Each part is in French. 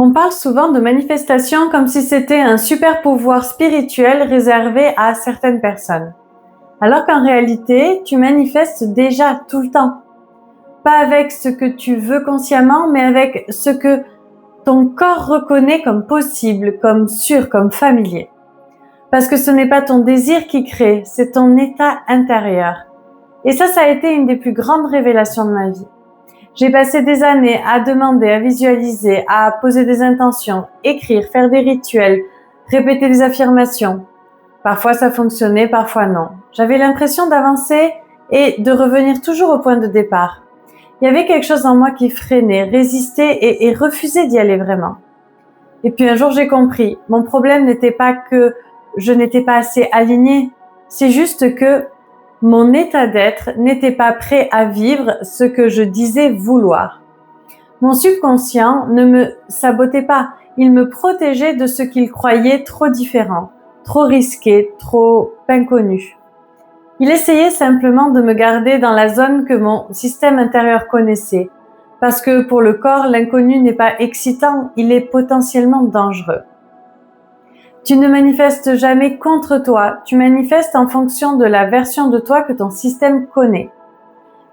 On parle souvent de manifestation comme si c'était un super pouvoir spirituel réservé à certaines personnes. Alors qu'en réalité, tu manifestes déjà tout le temps. Pas avec ce que tu veux consciemment, mais avec ce que ton corps reconnaît comme possible, comme sûr, comme familier. Parce que ce n'est pas ton désir qui crée, c'est ton état intérieur. Et ça a été une des plus grandes révélations de ma vie. J'ai passé des années à demander, à visualiser, à poser des intentions, écrire, faire des rituels, répéter des affirmations. Parfois ça fonctionnait, parfois non. J'avais l'impression d'avancer et de revenir toujours au point de départ. Il y avait quelque chose en moi qui freinait, résistait et refusait d'y aller vraiment. Et puis un jour j'ai compris, mon problème n'était pas que je n'étais pas assez alignée, c'est juste que mon état d'être n'était pas prêt à vivre ce que je disais vouloir. Mon subconscient ne me sabotait pas, il me protégeait de ce qu'il croyait trop différent, trop risqué, trop inconnu. Il essayait simplement de me garder dans la zone que mon système intérieur connaissait, parce que pour le corps, l'inconnu n'est pas excitant, il est potentiellement dangereux. Tu ne manifestes jamais contre toi, tu manifestes en fonction de la version de toi que ton système connaît.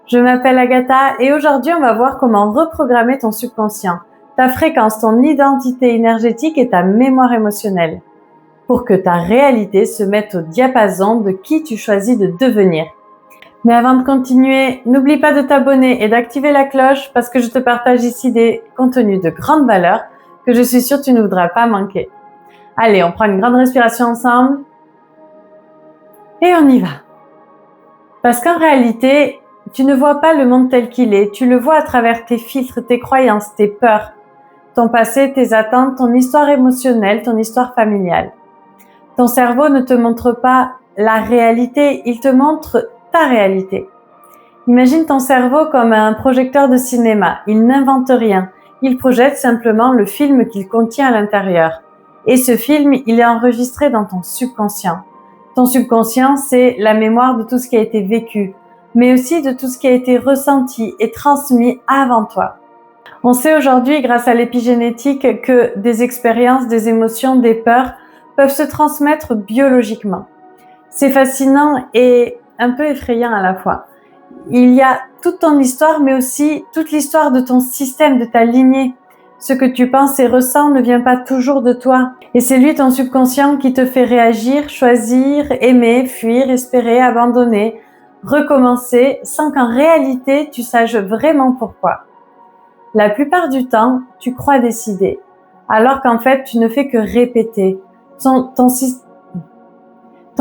Je m'appelle Agatha et aujourd'hui on va voir comment reprogrammer ton subconscient, ta fréquence, ton identité énergétique et ta mémoire émotionnelle, pour que ta réalité se mette au diapason de qui tu choisis de devenir. Mais avant de continuer, n'oublie pas de t'abonner et d'activer la cloche parce que je te partage ici des contenus de grande valeur que je suis sûre que tu ne voudras pas manquer. Allez, on prend une grande respiration ensemble et on y va. Parce qu'en réalité, tu ne vois pas le monde tel qu'il est, tu le vois à travers tes filtres, tes croyances, tes peurs, ton passé, tes attentes, ton histoire émotionnelle, ton histoire familiale. Ton cerveau ne te montre pas la réalité, il te montre ta réalité. Imagine ton cerveau comme un projecteur de cinéma, il n'invente rien, il projette simplement le film qu'il contient à l'intérieur. Et ce film, il est enregistré dans ton subconscient. Ton subconscient, c'est la mémoire de tout ce qui a été vécu, mais aussi de tout ce qui a été ressenti et transmis avant toi. On sait aujourd'hui, grâce à l'épigénétique, que des expériences, des émotions, des peurs peuvent se transmettre biologiquement. C'est fascinant et un peu effrayant à la fois. Il y a toute ton histoire, mais aussi toute l'histoire de ton système, de ta lignée. Ce que tu penses et ressens ne vient pas toujours de toi. Et c'est lui, ton subconscient, qui te fait réagir, choisir, aimer, fuir, espérer, abandonner, recommencer, sans qu'en réalité, tu saches vraiment pourquoi. La plupart du temps, tu crois décider, alors qu'en fait, tu ne fais que répéter. Ton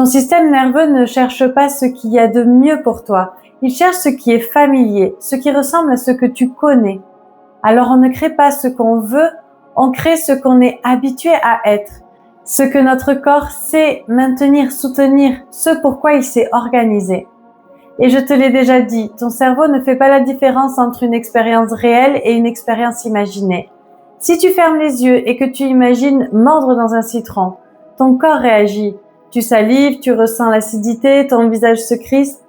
système nerveux ne cherche pas ce qu'il y a de mieux pour toi. Il cherche ce qui est familier, ce qui ressemble à ce que tu connais. Alors on ne crée pas ce qu'on veut, on crée ce qu'on est habitué à être, ce que notre corps sait maintenir, soutenir, ce pourquoi il s'est organisé. Et je te l'ai déjà dit, ton cerveau ne fait pas la différence entre une expérience réelle et une expérience imaginée. Si tu fermes les yeux et que tu imagines mordre dans un citron, ton corps réagit. Tu salives, tu ressens l'acidité, ton visage se crispe.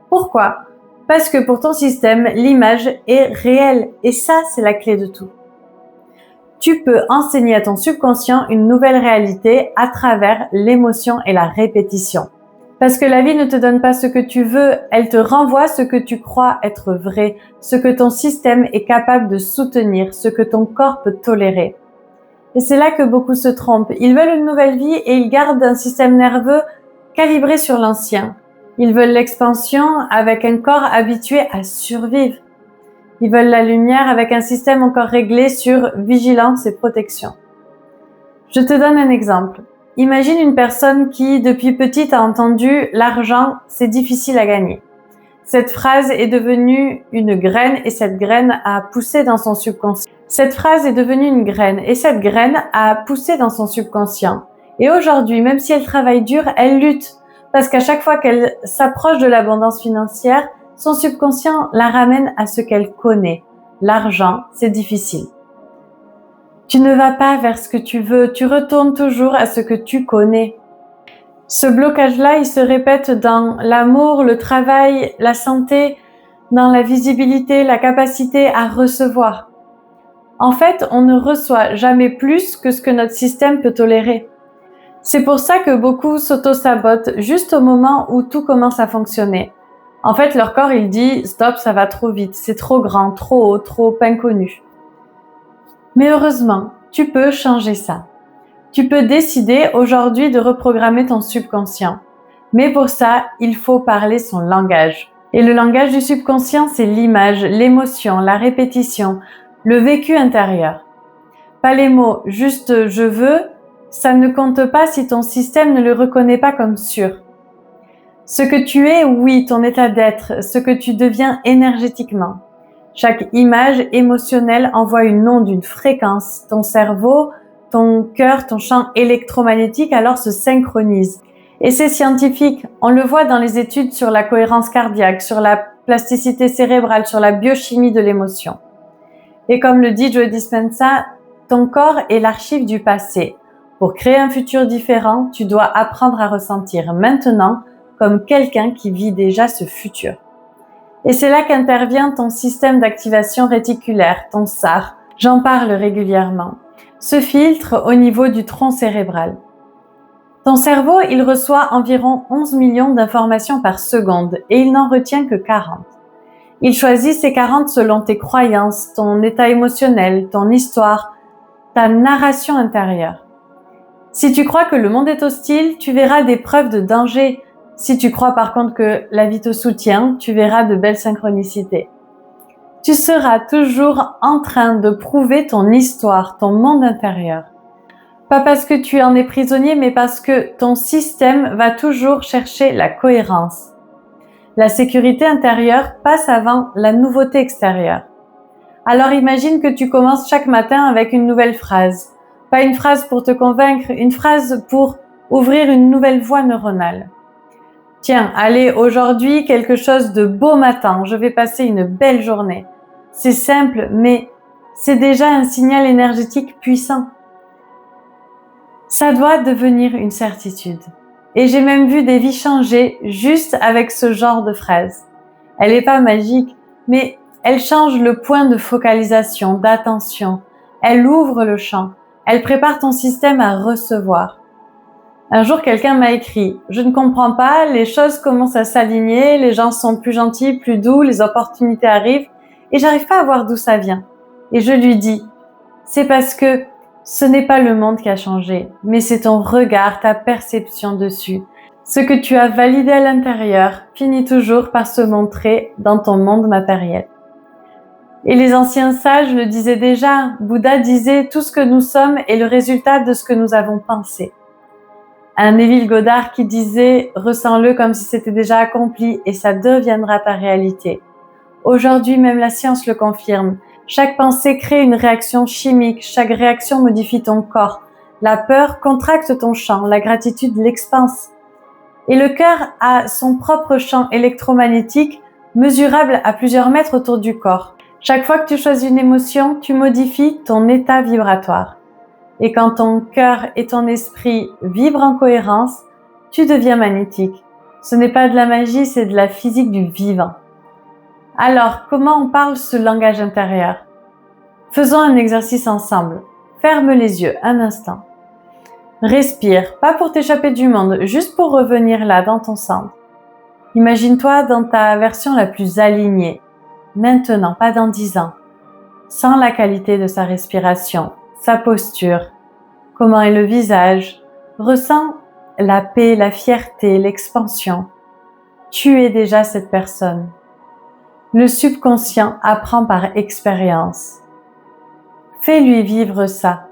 Pourquoi ? Parce que pour ton système, l'image est réelle et ça, c'est la clé de tout. Tu peux enseigner à ton subconscient une nouvelle réalité à travers l'émotion et la répétition. Parce que la vie ne te donne pas ce que tu veux, elle te renvoie ce que tu crois être vrai, ce que ton système est capable de soutenir, ce que ton corps peut tolérer. Et c'est là que beaucoup se trompent. Ils veulent une nouvelle vie et ils gardent un système nerveux calibré sur l'ancien. Ils veulent l'expansion avec un corps habitué à survivre. Ils veulent la lumière avec un système encore réglé sur vigilance et protection. Je te donne un exemple. Imagine une personne qui, depuis petite, a entendu « l'argent, c'est difficile à gagner ». Cette phrase est devenue une graine et cette graine a poussé dans son subconscient. Cette phrase est devenue une graine et cette graine a poussé dans son subconscient. Et aujourd'hui, même si elle travaille dur, elle lutte. Parce qu'à chaque fois qu'elle s'approche de l'abondance financière, son subconscient la ramène à ce qu'elle connaît. L'argent, c'est difficile. Tu ne vas pas vers ce que tu veux, tu retournes toujours à ce que tu connais. Ce blocage-là, il se répète dans l'amour, le travail, la santé, dans la visibilité, la capacité à recevoir. En fait, on ne reçoit jamais plus que ce que notre système peut tolérer. C'est pour ça que beaucoup s'auto-sabotent juste au moment où tout commence à fonctionner. En fait, leur corps, il dit « Stop, ça va trop vite, c'est trop grand, trop haut, trop inconnu ». Mais heureusement, tu peux changer ça. Tu peux décider aujourd'hui de reprogrammer ton subconscient. Mais pour ça, il faut parler son langage. Et le langage du subconscient, c'est l'image, l'émotion, la répétition, le vécu intérieur. Pas les mots, juste je veux, ça ne compte pas si ton système ne le reconnaît pas comme sûr. Ce que tu es, oui, ton état d'être, ce que tu deviens énergétiquement. Chaque image émotionnelle envoie une onde, une fréquence. Ton cerveau, ton cœur, ton champ électromagnétique alors se synchronise. Et c'est scientifique, on le voit dans les études sur la cohérence cardiaque, sur la plasticité cérébrale, sur la biochimie de l'émotion. Et comme le dit Joe Dispenza, ton corps est l'archive du passé. Pour créer un futur différent, tu dois apprendre à ressentir maintenant comme quelqu'un qui vit déjà ce futur. Et c'est là qu'intervient ton système d'activation réticulaire, ton SAR. J'en parle régulièrement. Ce filtre au niveau du tronc cérébral. Ton cerveau, il reçoit environ 11 millions d'informations par seconde et il n'en retient que 40. Il choisit ces 40 selon tes croyances, ton état émotionnel, ton histoire, ta narration intérieure. Si tu crois que le monde est hostile, tu verras des preuves de danger. Si tu crois par contre que la vie te soutient, tu verras de belles synchronicités. Tu seras toujours en train de prouver ton histoire, ton monde intérieur. Pas parce que tu en es prisonnier, mais parce que ton système va toujours chercher la cohérence. La sécurité intérieure passe avant la nouveauté extérieure. Alors imagine que tu commences chaque matin avec une nouvelle phrase. Pas une phrase pour te convaincre, une phrase pour ouvrir une nouvelle voie neuronale. Tiens, allez, aujourd'hui, quelque chose de beau matin, je vais passer une belle journée. C'est simple, mais c'est déjà un signal énergétique puissant. Ça doit devenir une certitude. Et j'ai même vu des vies changer juste avec ce genre de phrase. Elle n'est pas magique, mais elle change le point de focalisation, d'attention. Elle ouvre le champ. Elle prépare ton système à recevoir. Un jour, quelqu'un m'a écrit « Je ne comprends pas, les choses commencent à s'aligner, les gens sont plus gentils, plus doux, les opportunités arrivent et j'arrive pas à voir d'où ça vient. » Et je lui dis « C'est parce que ce n'est pas le monde qui a changé, mais c'est ton regard, ta perception dessus. Ce que tu as validé à l'intérieur finit toujours par se montrer dans ton monde matériel. » Et les anciens sages le disaient déjà, Bouddha disait « Tout ce que nous sommes est le résultat de ce que nous avons pensé. » Un Neville Goddard qui disait « Ressens-le comme si c'était déjà accompli et ça deviendra ta réalité. » Aujourd'hui, même la science le confirme. Chaque pensée crée une réaction chimique, chaque réaction modifie ton corps. La peur contracte ton champ, la gratitude l'expanse. Et le cœur a son propre champ électromagnétique mesurable à plusieurs mètres autour du corps. Chaque fois que tu choisis une émotion, tu modifies ton état vibratoire. Et quand ton cœur et ton esprit vibrent en cohérence, tu deviens magnétique. Ce n'est pas de la magie, c'est de la physique du vivant. Alors, comment on parle ce langage intérieur? Faisons un exercice ensemble. Ferme les yeux un instant. Respire, pas pour t'échapper du monde, juste pour revenir là, dans ton centre. Imagine-toi dans ta version la plus alignée. Maintenant, pas dans 10 ans. Sens la qualité de sa respiration, sa posture. Comment est le visage? Ressens la paix, la fierté, l'expansion. Tu es déjà cette personne. Le subconscient apprend par expérience. Fais-lui vivre ça.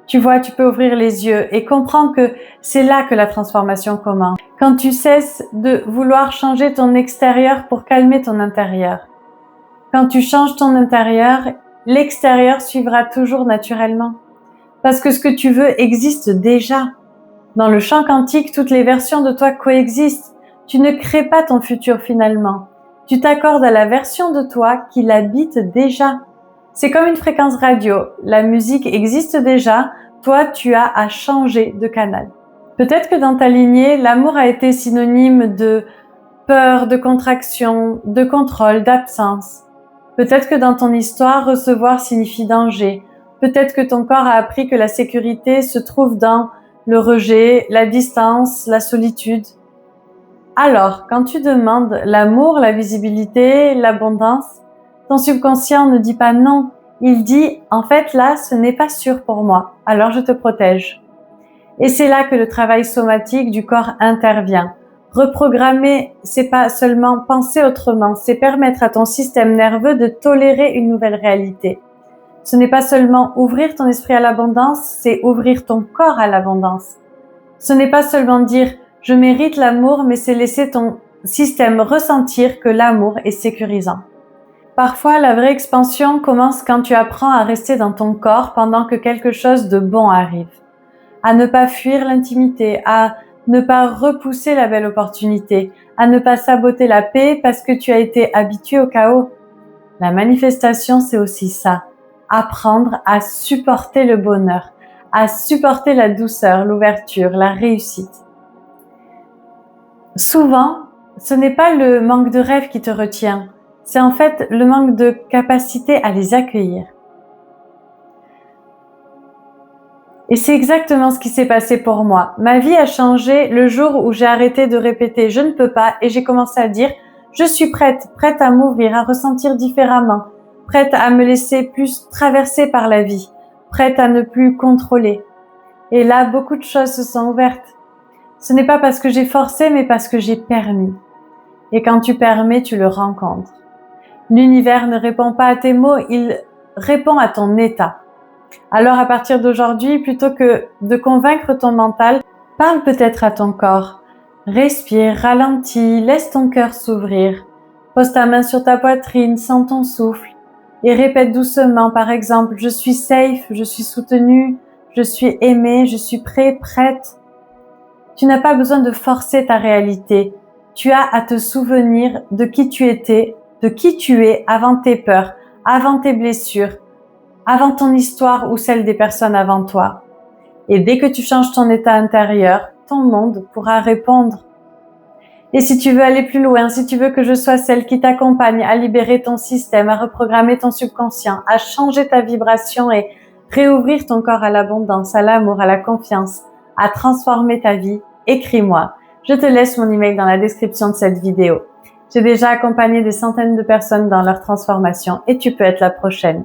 Tu vois, tu peux ouvrir les yeux et comprends que c'est là que la transformation commence. Quand tu cesses de vouloir changer ton extérieur pour calmer ton intérieur. Quand tu changes ton intérieur, l'extérieur suivra toujours naturellement. Parce que ce que tu veux existe déjà. Dans le champ quantique, toutes les versions de toi coexistent. Tu ne crées pas ton futur finalement. Tu t'accordes à la version de toi qui l'habite déjà. C'est comme une fréquence radio. La musique existe déjà. Toi, tu as à changer de canal. Peut-être que dans ta lignée, l'amour a été synonyme de peur, de contraction, de contrôle, d'absence. Peut-être que dans ton histoire, recevoir signifie danger. Peut-être que ton corps a appris que la sécurité se trouve dans le rejet, la distance, la solitude. Alors, quand tu demandes l'amour, la visibilité, l'abondance, ton subconscient ne dit pas non. Il dit, en fait, là, ce n'est pas sûr pour moi. Alors, je te protège. Et c'est là que le travail somatique du corps intervient. Reprogrammer, c'est pas seulement penser autrement, c'est permettre à ton système nerveux de tolérer une nouvelle réalité. Ce n'est pas seulement ouvrir ton esprit à l'abondance, c'est ouvrir ton corps à l'abondance. Ce n'est pas seulement dire « je mérite l'amour », mais c'est laisser ton système ressentir que l'amour est sécurisant. Parfois, la vraie expansion commence quand tu apprends à rester dans ton corps pendant que quelque chose de bon arrive. À ne pas fuir l'intimité, à ne pas repousser la belle opportunité, à ne pas saboter la paix parce que tu as été habitué au chaos. La manifestation, c'est aussi ça. Apprendre à supporter le bonheur, à supporter la douceur, l'ouverture, la réussite. Souvent, ce n'est pas le manque de rêve qui te retient, c'est en fait le manque de capacité à les accueillir. Et c'est exactement ce qui s'est passé pour moi. Ma vie a changé le jour où j'ai arrêté de répéter « je ne peux pas » et j'ai commencé à dire « je suis prête à m'ouvrir, à ressentir différemment, prête à me laisser plus traverser par la vie, prête à ne plus contrôler ». Et là, beaucoup de choses se sont ouvertes. Ce n'est pas parce que j'ai forcé, mais parce que j'ai permis. Et quand tu permets, tu le rencontres. L'univers ne répond pas à tes mots, il répond à ton état. Alors à partir d'aujourd'hui, plutôt que de convaincre ton mental, parle peut-être à ton corps. Respire, ralentis, laisse ton cœur s'ouvrir. Pose ta main sur ta poitrine, sens ton souffle et répète doucement par exemple « je suis safe, je suis soutenu, je suis aimé, je suis prêt, prête ». Tu n'as pas besoin de forcer ta réalité. Tu as à te souvenir de qui tu étais, de qui tu es avant tes peurs, avant tes blessures, avant ton histoire ou celle des personnes avant toi. Et dès que tu changes ton état intérieur, ton monde pourra répondre. Et si tu veux aller plus loin, si tu veux que je sois celle qui t'accompagne à libérer ton système, à reprogrammer ton subconscient, à changer ta vibration et réouvrir ton corps à l'abondance, à l'amour, à la confiance, à transformer ta vie, écris-moi. Je te laisse mon email dans la description de cette vidéo. J'ai déjà accompagné des centaines de personnes dans leur transformation et tu peux être la prochaine.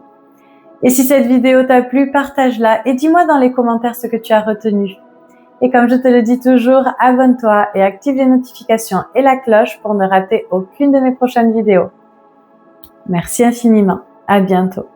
Et si cette vidéo t'a plu, partage-la et dis-moi dans les commentaires ce que tu as retenu. Et comme je te le dis toujours, abonne-toi et active les notifications et la cloche pour ne rater aucune de mes prochaines vidéos. Merci infiniment. À bientôt.